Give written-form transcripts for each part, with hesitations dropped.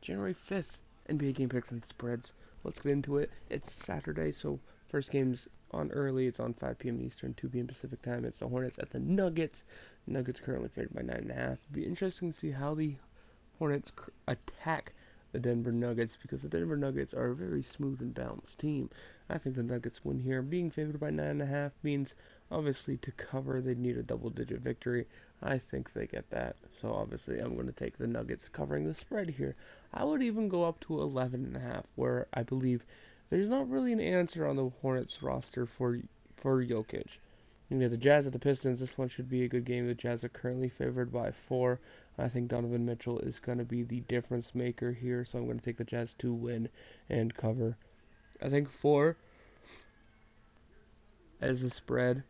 January 5th, NBA game picks and spreads. Let's get into it. It's Saturday, so first game's on early. It's on 5 p.m. Eastern, 2 p.m. Pacific time. It's the Hornets at the Nuggets. Nuggets currently favored by 9.5. It'll be interesting to see how the Hornets attack the Denver Nuggets because the Denver Nuggets are a very smooth and balanced team. I think the Nuggets win here. Being favored by 9.5 means obviously to cover they need a double-digit victory. I think they get that. So obviously I'm going to take the Nuggets covering the spread here. I would even go up to 11.5, where I believe there's not really an answer on the Hornets roster for Jokic. You know, the Jazz at the Pistons, this one should be a good game. The Jazz are currently favored by 4. I think Donovan Mitchell is going to be the difference maker here, so I'm going to take the Jazz to win and cover. I think 4 as a spread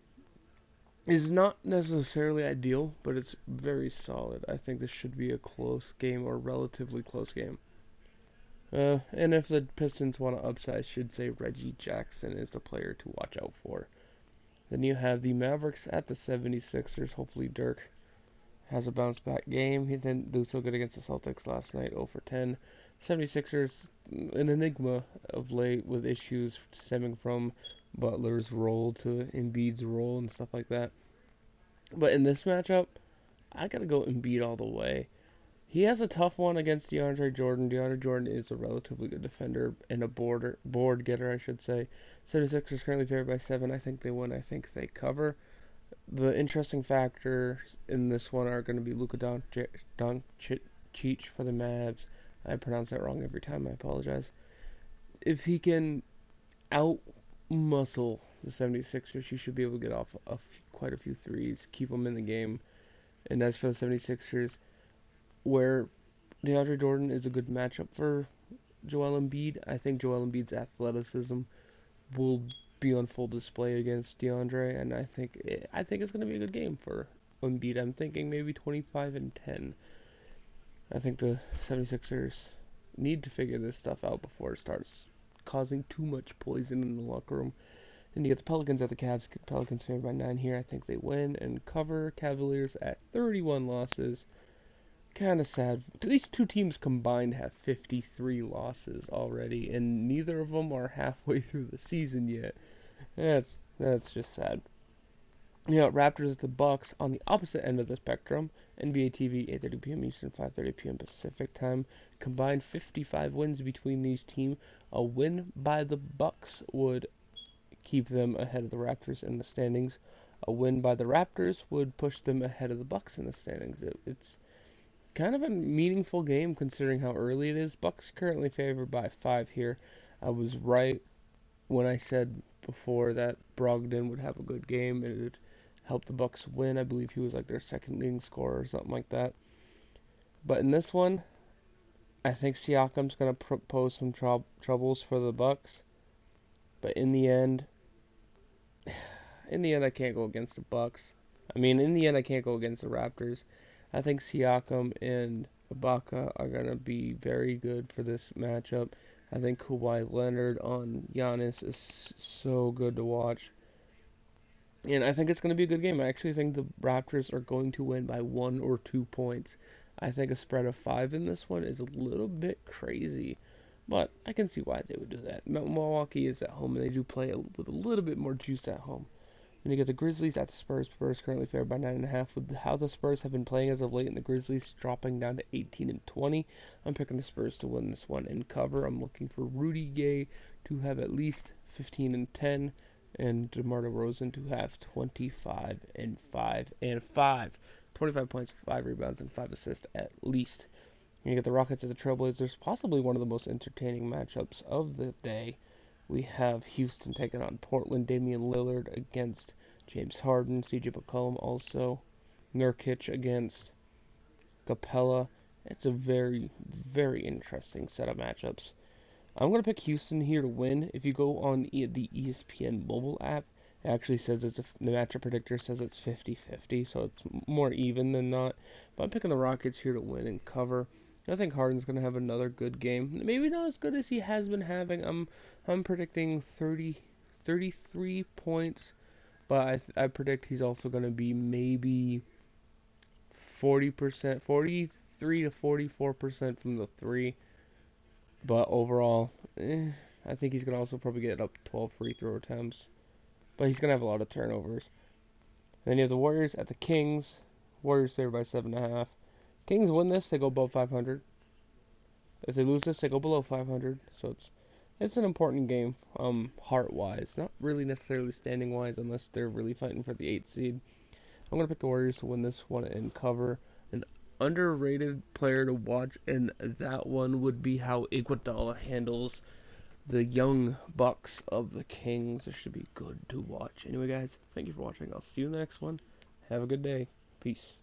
is not necessarily ideal, but it's very solid. I think this should be a close game or relatively close game. And if the Pistons want to upsize, I should say Reggie Jackson is the player to watch out for. Then you have the Mavericks at the 76ers. Hopefully Dirk has a bounce back game. He didn't do so good against the Celtics last night, 0 for 10. 76ers, an enigma of late with issues stemming from Butler's role to Embiid's role and stuff like that. But in this matchup, I gotta go Embiid all the way. He has a tough one against DeAndre Jordan. DeAndre Jordan is a relatively good defender and a board getter, I should say. 76ers currently favored by 7. I think they win. I think they cover. The interesting factors in this one are going to be Luka Doncic for the Mavs. I pronounce that wrong every time. I apologize. If he can out muscle the 76ers, he should be able to get off quite a few threes, keep them in the game. And as for the 76ers, where DeAndre Jordan is a good matchup for Joel Embiid, I think Joel Embiid's athleticism will be on full display against DeAndre, and I think it's going to be a good game for Embiid. I'm thinking maybe 25 and 10. I think the 76ers need to figure this stuff out before it starts causing too much poison in the locker room. And you get the Pelicans at the Cavs. Pelicans favored by 9 here. I think they win and cover. Cavaliers at 31 losses. Kind of sad. These two teams combined have 53 losses already, and neither of them are halfway through the season yet. That's just sad. You know, Raptors at the Bucks on the opposite end of the spectrum. NBA TV, 8:30 p.m. Eastern, 5:30 p.m. Pacific time. Combined 55 wins between these teams. A win by the Bucks would keep them ahead of the Raptors in the standings. A win by the Raptors would push them ahead of the Bucks in the standings. It's kind of a meaningful game considering how early it is. Bucks currently favored by 5 here. I was right when I said before that Brogdon would have a good game and it would help the Bucks win. I believe he was like their second leading scorer or something like that. But in this one, I think Siakam's going to pose some troubles for the Bucks. But in the end, I can't go against the Bucks. In the end, I can't go against the Raptors. I think Siakam and Ibaka are going to be very good for this matchup. I think Kawhi Leonard on Giannis is so good to watch. And I think it's going to be a good game. I actually think the Raptors are going to win by 1 or 2 points. I think a spread of 5 in this one is a little bit crazy. But I can see why they would do that. Milwaukee is at home, and they do play with a little bit more juice at home. Then you get the Grizzlies at the Spurs. Spurs currently favored by 9.5. With how the Spurs have been playing as of late, and the Grizzlies dropping down to 18 and 20, I'm picking the Spurs to win this one and cover. I'm looking for Rudy Gay to have at least 15 and 10, and DeMar DeRozan to have 25 and 5 and 5. 25 points, 5 rebounds, and 5 assists at least. You get the Rockets at the Trailblazers, possibly one of the most entertaining matchups of the day. We have Houston taking on Portland, Damian Lillard against James Harden, CJ McCollum also, Nurkic against Capella. It's a very, very interesting set of matchups. I'm going to pick Houston here to win. If you go on the ESPN mobile app, it actually says the matchup predictor says it's 50-50, so it's more even than not. But I'm picking the Rockets here to win and cover. I think Harden's going to have another good game. Maybe not as good as he has been having. I'm predicting 33 points, but I predict he's also going to be maybe 40%, 43 to 44% from the 3. But overall, I think he's gonna also probably get up 12 free throw attempts. But he's gonna have a lot of turnovers. And then you have the Warriors at the Kings. Warriors there by 7.5. Kings win this, they go above 500. If they lose this, they go below 500. So it's an important game, heart wise, not really necessarily standing wise, unless they're really fighting for the 8th seed. I'm gonna pick the Warriors to win this one and cover. An underrated player to watch in that one would be how Iguodala handles the young bucks of the Kings. It should be good to watch. Anyway, guys, thank you for watching. I'll see you in the next one. Have a good day. Peace.